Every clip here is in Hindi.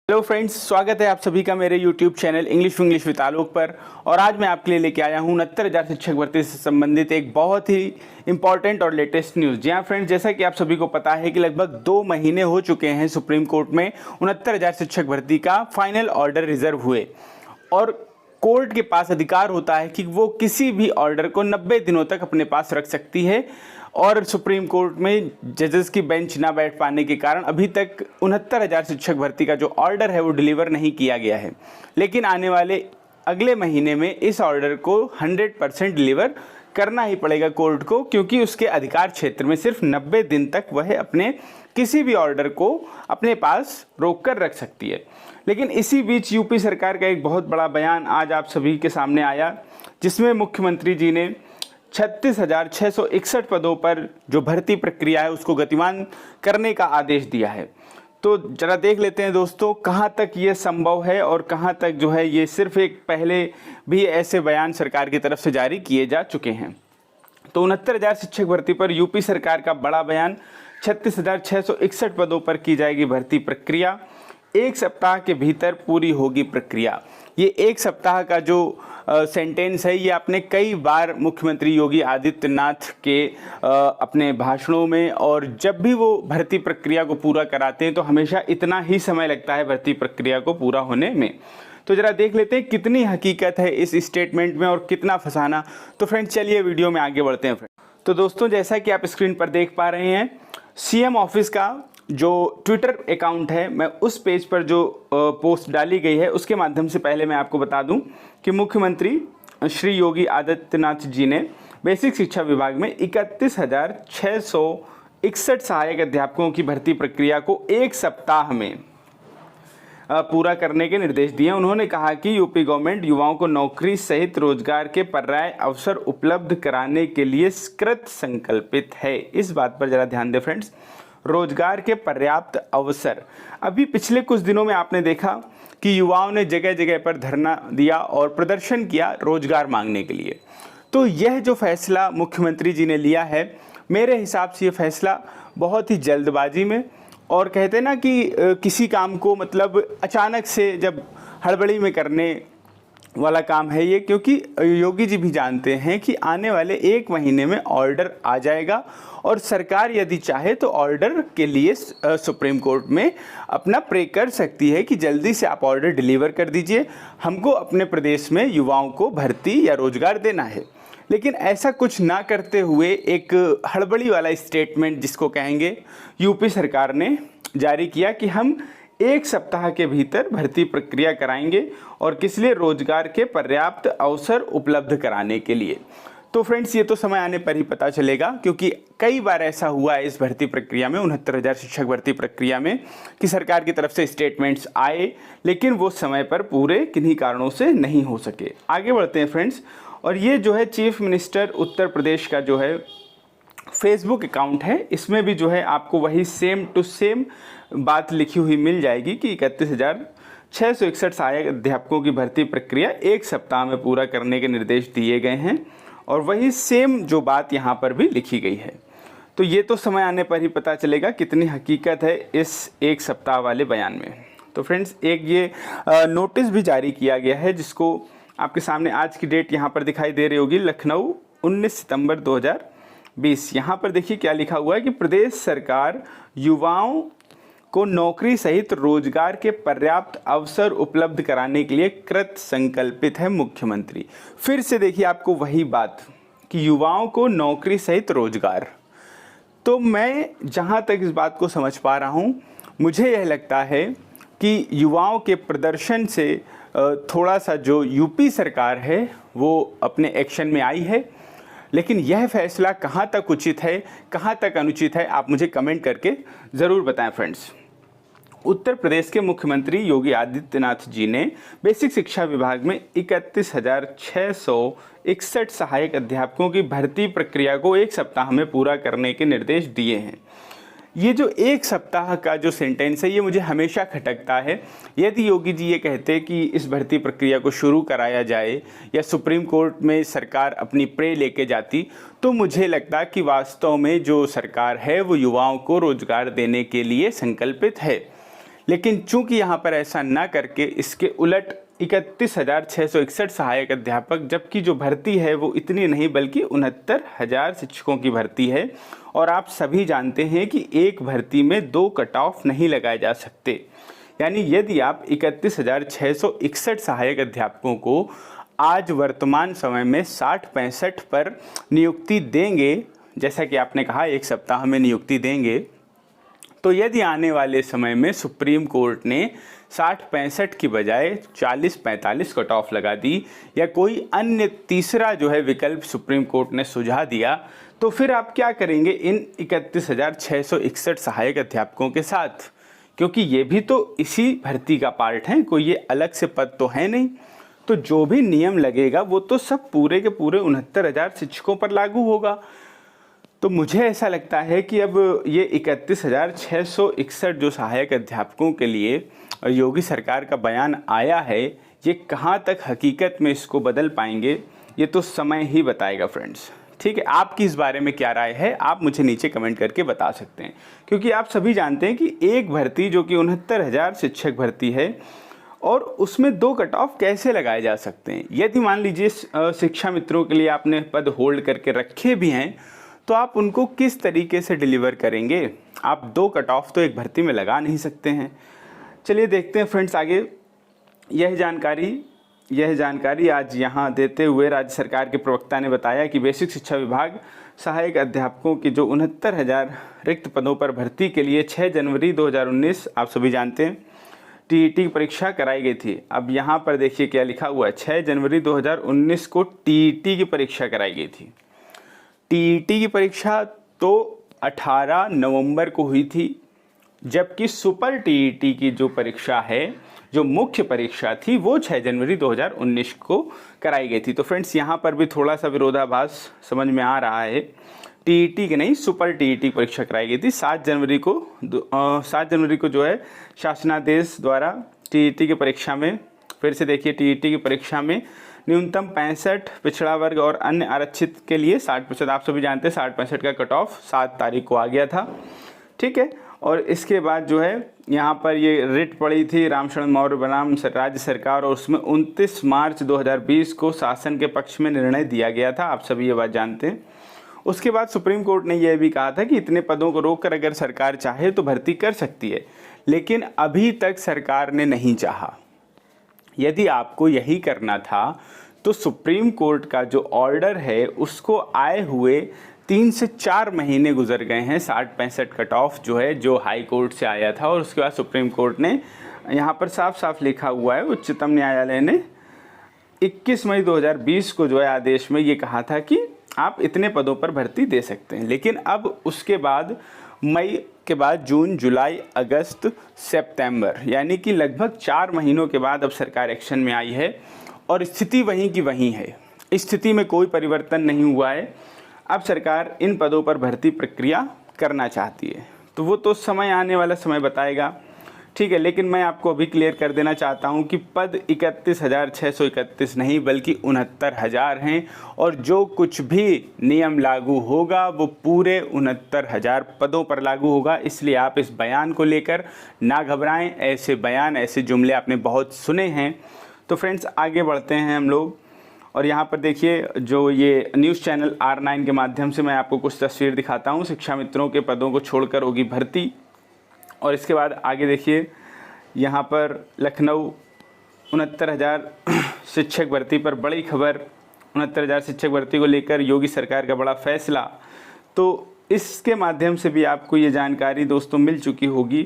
हेलो फ्रेंड्स, स्वागत है आप सभी का मेरे यूट्यूब चैनल इंग्लिश विद आलोक पर। और आज मैं आपके लिए लेके आया हूँ 69,000 शिक्षक भर्ती से संबंधित एक बहुत ही इंपॉर्टेंट और लेटेस्ट न्यूज़। जी हाँ फ्रेंड्स, जैसा कि आप सभी को पता है कि लगभग 2 महीने हो चुके हैं सुप्रीम कोर्ट में 69,000 शिक्षक भर्ती का फाइनल ऑर्डर रिजर्व हुए, और कोर्ट के पास अधिकार होता है कि वो किसी भी ऑर्डर को 90 दिनों तक अपने पास रख सकती है। और सुप्रीम कोर्ट में जजेस की बेंच ना बैठ पाने के कारण अभी तक 69,000 शिक्षक भर्ती का जो ऑर्डर है वो डिलीवर नहीं किया गया है, लेकिन आने वाले अगले महीने में इस ऑर्डर को 100% डिलीवर करना ही पड़ेगा कोर्ट को, क्योंकि उसके अधिकार क्षेत्र में सिर्फ 90 दिन तक वह अपने किसी भी ऑर्डर को अपने पास रोक कर रख सकती है। लेकिन इसी बीच यूपी सरकार का एक बहुत बड़ा बयान आज आप सभी के सामने आया, जिसमें मुख्यमंत्री जी ने 36,661 पदों पर जो भर्ती प्रक्रिया है उसको गतिमान करने का आदेश दिया है। तो जरा देख लेते हैं दोस्तों, कहाँ तक ये संभव है और कहाँ तक जो है ये सिर्फ एक पहले भी ऐसे बयान सरकार की तरफ से जारी किए जा चुके हैं। तो 69,000 शिक्षक भर्ती पर यूपी सरकार का बड़ा बयान। 36,661 पदों पर की जाएगी भर्ती प्रक्रिया, 1 सप्ताह के भीतर पूरी होगी प्रक्रिया। ये 1 सप्ताह का जो सेंटेंस है ये आपने कई बार मुख्यमंत्री योगी आदित्यनाथ के अपने भाषणों में, और जब भी वो भर्ती प्रक्रिया को पूरा कराते हैं तो हमेशा इतना ही समय लगता है भर्ती प्रक्रिया को पूरा होने में। तो जरा देख लेते हैं कितनी हकीकत है इस स्टेटमेंट में और कितना फसाना। तो फ्रेंड्स चलिए वीडियो में आगे बढ़ते हैं। तो दोस्तों, जैसा कि आप स्क्रीन पर देख पा रहे हैं, सीएम ऑफिस का जो ट्विटर अकाउंट है, मैं उस पेज पर जो पोस्ट डाली गई है उसके माध्यम से पहले मैं आपको बता दूं कि मुख्यमंत्री श्री योगी आदित्यनाथ जी ने बेसिक शिक्षा विभाग में 31,661 सहायक अध्यापकों की भर्ती प्रक्रिया को 1 सप्ताह में पूरा करने के निर्देश दिए। उन्होंने कहा कि यूपी गवर्नमेंट युवाओं को नौकरी सहित रोजगार के पर्याय अवसर उपलब्ध कराने के लिए कृत संकल्पित है। इस बात पर जरा ध्यान दें फ्रेंड्स, रोजगार के पर्याप्त अवसर। अभी पिछले कुछ दिनों में आपने देखा कि युवाओं ने जगह जगह पर धरना दिया और प्रदर्शन किया रोजगार मांगने के लिए। तो यह जो फैसला मुख्यमंत्री जी ने लिया है, मेरे हिसाब से ये फैसला बहुत ही जल्दबाजी में, और कहते ना कि किसी काम को मतलब अचानक से जब हड़बड़ी में करने वाला काम है ये, क्योंकि योगी जी भी जानते हैं कि आने वाले 1 महीने में ऑर्डर आ जाएगा और सरकार यदि चाहे तो ऑर्डर के लिए सुप्रीम कोर्ट में अपना प्रे कर सकती है कि जल्दी से आप ऑर्डर डिलीवर कर दीजिए, हमको अपने प्रदेश में युवाओं को भर्ती या रोजगार देना है। लेकिन ऐसा कुछ ना करते हुए एक हड़बड़ी वाला स्टेटमेंट जिसको कहेंगे यूपी सरकार ने जारी किया कि हम 1 सप्ताह के भीतर भर्ती प्रक्रिया कराएंगे, और किस लिए? रोजगार के पर्याप्त अवसर उपलब्ध कराने के लिए। तो फ्रेंड्स, ये तो समय आने पर ही पता चलेगा, क्योंकि कई बार ऐसा हुआ है इस भर्ती प्रक्रिया में, 69,000 शिक्षक भर्ती प्रक्रिया में, कि सरकार की तरफ से स्टेटमेंट्स आए लेकिन वो समय पर पूरे किन्हीं कारणों से नहीं हो सके। आगे बढ़ते हैं फ्रेंड्स, और ये जो है चीफ मिनिस्टर उत्तर प्रदेश का जो है फेसबुक अकाउंट है, इसमें भी जो है आपको वही सेम टू सेम बात लिखी हुई मिल जाएगी कि 31,661 सहायक अध्यापकों की भर्ती प्रक्रिया 1 सप्ताह में पूरा करने के निर्देश दिए गए हैं, और वही सेम जो बात यहाँ पर भी लिखी गई है। तो ये तो समय आने पर ही पता चलेगा कितनी हकीकत है इस 1 सप्ताह वाले बयान में। तो फ्रेंड्स, एक ये नोटिस भी जारी किया गया है, जिसको आपके सामने आज की डेट यहाँ पर दिखाई दे रही होगी, लखनऊ 19 सितंबर 2020। यहाँ पर देखिए क्या लिखा हुआ है कि प्रदेश सरकार युवाओं को नौकरी सहित रोजगार के पर्याप्त अवसर उपलब्ध कराने के लिए कृत संकल्पित है मुख्यमंत्री। फिर से देखिए आपको वही बात कि युवाओं को नौकरी सहित रोजगार। तो मैं जहाँ तक इस बात को समझ पा रहा हूँ, मुझे यह लगता है कि युवाओं के प्रदर्शन से थोड़ा सा जो यूपी सरकार है वो अपने एक्शन में आई है। लेकिन यह फैसला कहाँ तक उचित है, कहाँ तक अनुचित है, आप मुझे कमेंट करके ज़रूर बताएं फ्रेंड्स। उत्तर प्रदेश के मुख्यमंत्री योगी आदित्यनाथ जी ने बेसिक शिक्षा विभाग में 31,661 सहायक अध्यापकों की भर्ती प्रक्रिया को 1 सप्ताह में पूरा करने के निर्देश दिए हैं। ये जो 1 सप्ताह का जो सेंटेंस है ये मुझे हमेशा खटकता है। यदि योगी जी ये कहते कि इस भर्ती प्रक्रिया को शुरू कराया जाए या सुप्रीम कोर्ट में सरकार अपनी प्रे लेके जाती, तो मुझे लगता कि वास्तव में जो सरकार है वो युवाओं को रोजगार देने के लिए संकल्पित है। लेकिन चूंकि यहाँ पर ऐसा ना करके इसके उलट 31,661 सहायक अध्यापक, जबकि जो भर्ती है वो इतनी नहीं बल्कि 69,000 शिक्षकों की भर्ती है। और आप सभी जानते हैं कि एक भर्ती में 2 कट ऑफ नहीं लगाए जा सकते। यानी यदि आप 31,661 सहायक अध्यापकों को आज वर्तमान समय में 60-65 पर नियुक्ति देंगे, जैसा कि आपने कहा 1 सप्ताह में नियुक्ति देंगे, तो यदि आने वाले समय में सुप्रीम कोर्ट ने 60-65 की बजाय 40-45 कट ऑफ लगा दी या कोई अन्य तीसरा जो है विकल्प सुप्रीम कोर्ट ने सुझा दिया, तो फिर आप क्या करेंगे इन 31,661 सहायक अध्यापकों के साथ? क्योंकि ये भी तो इसी भर्ती का पार्ट है, कोई ये अलग से पद तो है नहीं। तो जो भी नियम लगेगा वो तो सब पूरे के पूरे 69,000 शिक्षकों पर लागू होगा। तो मुझे ऐसा लगता है कि अब ये 31,661 जो सहायक अध्यापकों के लिए योगी सरकार का बयान आया है, ये कहाँ तक हकीकत में इसको बदल पाएंगे, ये तो समय ही बताएगा फ्रेंड्स। ठीक है, आपकी इस बारे में क्या राय है, आप मुझे नीचे कमेंट करके बता सकते हैं। क्योंकि आप सभी जानते हैं कि एक भर्ती जो कि 69,000 शिक्षक भर्ती है और उसमें 2 कट ऑफ कैसे लगाए जा सकते हैं। यदि मान लीजिए शिक्षा मित्रों के लिए आपने पद होल्ड करके रखे भी हैं, तो आप उनको किस तरीके से डिलीवर करेंगे? आप 2 कट ऑफ तो एक भर्ती में लगा नहीं सकते हैं। चलिए देखते हैं फ्रेंड्स आगे। यह जानकारी आज यहाँ देते हुए राज्य सरकार के प्रवक्ता ने बताया कि बेसिक शिक्षा विभाग सहायक अध्यापकों की जो 69,000 रिक्त पदों पर भर्ती के लिए 6 जनवरी 2019 आप सभी जानते हैं टीईटी की परीक्षा कराई गई थी। अब यहाँ पर देखिए क्या लिखा हुआ है, 6 जनवरी 2019 को टीईटी की परीक्षा कराई गई थी। टीईटी की परीक्षा तो 18 नवंबर को हुई थी, जबकि सुपर टीईटी की जो परीक्षा है, जो मुख्य परीक्षा थी, वो 6 जनवरी 2019 को कराई गई थी। तो फ्रेंड्स यहाँ पर भी थोड़ा सा विरोधाभास समझ में आ रहा है। टीईटी की नहीं, सुपर टीईटी परीक्षा कराई गई थी 7 जनवरी को जो है शासनादेश द्वारा टीईटी की परीक्षा में, फिर से देखिए टीईटी की परीक्षा में न्यूनतम 65 पिछड़ा वर्ग और अन्य आरक्षित के लिए 60%, आप सभी जानते हैं 60-65 का कट ऑफ 7 तारीख को आ गया था। ठीक है, और इसके बाद जो है यहाँ पर ये रिट पड़ी थी रामशरण मौर्य बनाम राज्य सरकार, और उसमें 29 मार्च 2020 को शासन के पक्ष में निर्णय दिया गया था, आप सभी ये बात जानते हैं। उसके बाद सुप्रीम कोर्ट ने यह भी कहा था कि इतने पदों को रोककर अगर सरकार चाहे तो भर्ती कर सकती है, लेकिन अभी तक सरकार ने नहीं चाहा। यदि आपको यही करना था तो सुप्रीम कोर्ट का जो ऑर्डर है उसको आए हुए 3 से 4 महीने गुजर गए हैं। 60-65 कट ऑफ जो है जो हाई कोर्ट से आया था, और उसके बाद सुप्रीम कोर्ट ने यहाँ पर साफ साफ लिखा हुआ है, उच्चतम न्यायालय ने 21 मई 2020 को जो है आदेश में ये कहा था कि आप इतने पदों पर भर्ती दे सकते हैं। लेकिन अब उसके बाद मई के बाद जून, जुलाई, अगस्त, सितंबर, यानी कि लगभग 4 महीनों के बाद अब सरकार एक्शन में आई है और स्थिति वहीं की वहीं है। स्थिति में कोई परिवर्तन नहीं हुआ है। अब सरकार इन पदों पर भर्ती प्रक्रिया करना चाहती है, तो वो तो समय आने वाला समय बताएगा। ठीक है, लेकिन मैं आपको अभी क्लियर कर देना चाहता हूं कि पद 31,631 नहीं बल्कि 69,000 हैं, और जो कुछ भी नियम लागू होगा वो पूरे 69,000 पदों पर लागू होगा। इसलिए आप इस बयान को लेकर ना घबराएं। ऐसे बयान, ऐसे जुमले आपने बहुत सुने हैं। तो फ्रेंड्स आगे बढ़ते हैं हम लोग, और यहाँ पर देखिए जो ये न्यूज़ चैनल R9 के माध्यम से मैं आपको कुछ तस्वीर दिखाता हूँ। शिक्षा मित्रों के पदों को छोड़कर होगी भर्ती। और इसके बाद आगे देखिए यहाँ पर लखनऊ 69,000 शिक्षक भर्ती पर बड़ी खबर। 69,000 शिक्षक भर्ती को लेकर योगी सरकार का बड़ा फैसला। तो इसके माध्यम से भी आपको ये जानकारी दोस्तों मिल चुकी होगी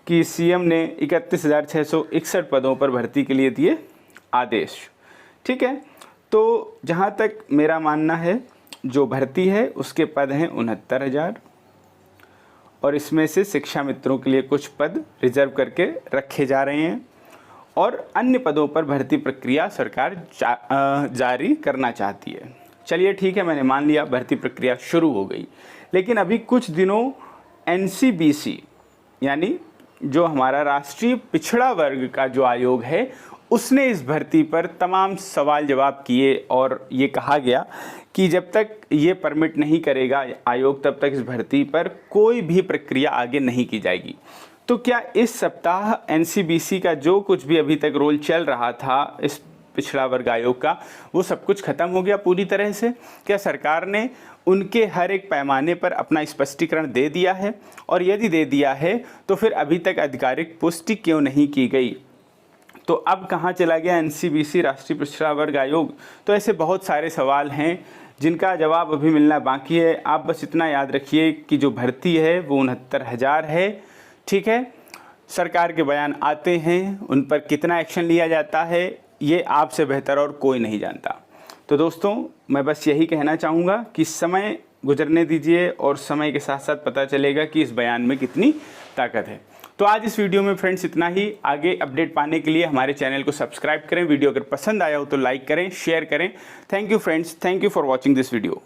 कि सीएम ने 31,661 पदों पर भर्ती के लिए दिए आदेश। ठीक है, तो जहाँ तक मेरा मानना है जो भर्ती है उसके पद हैं 69,000, और इसमें से शिक्षा मित्रों के लिए कुछ पद रिजर्व करके रखे जा रहे हैं, और अन्य पदों पर भर्ती प्रक्रिया सरकार जारी करना चाहती है। चलिए ठीक है, मैंने मान लिया भर्ती प्रक्रिया शुरू हो गई। लेकिन अभी कुछ दिनों NCBC यानी जो हमारा राष्ट्रीय पिछड़ा वर्ग का जो आयोग है उसने इस भर्ती पर तमाम सवाल जवाब किए, और ये कहा गया कि जब तक ये परमिट नहीं करेगा आयोग तब तक इस भर्ती पर कोई भी प्रक्रिया आगे नहीं की जाएगी। तो क्या इस सप्ताह एनसीबीसी का जो कुछ भी अभी तक रोल चल रहा था इस पिछड़ा वर्ग आयोग का, वो सब कुछ खत्म हो गया पूरी तरह से? क्या सरकार ने उनके हर एक पैमाने पर अपना स्पष्टीकरण दे दिया है? और यदि दे दिया है तो फिर अभी तक आधिकारिक पुष्टि क्यों नहीं की गई? तो अब कहाँ चला गया एनसीबीसी, राष्ट्रीय पिछड़ा वर्ग आयोग? तो ऐसे बहुत सारे सवाल हैं जिनका जवाब अभी मिलना बाकी है। आप बस इतना याद रखिए कि जो भर्ती है वो 69,000 है, ठीक है। सरकार के बयान आते हैं, उन पर कितना एक्शन लिया जाता है ये आपसे बेहतर और कोई नहीं जानता। तो दोस्तों, मैं बस यही कहना चाहूँगा कि समय गुजरने दीजिए और समय के साथ साथ पता चलेगा कि इस बयान में कितनी ताकत है। तो आज इस वीडियो में फ्रेंड्स इतना ही। आगे अपडेट पाने के लिए हमारे चैनल को सब्सक्राइब करें। वीडियो अगर पसंद आया हो तो लाइक करें, शेयर करें। Thank you friends, thank you for watching this video.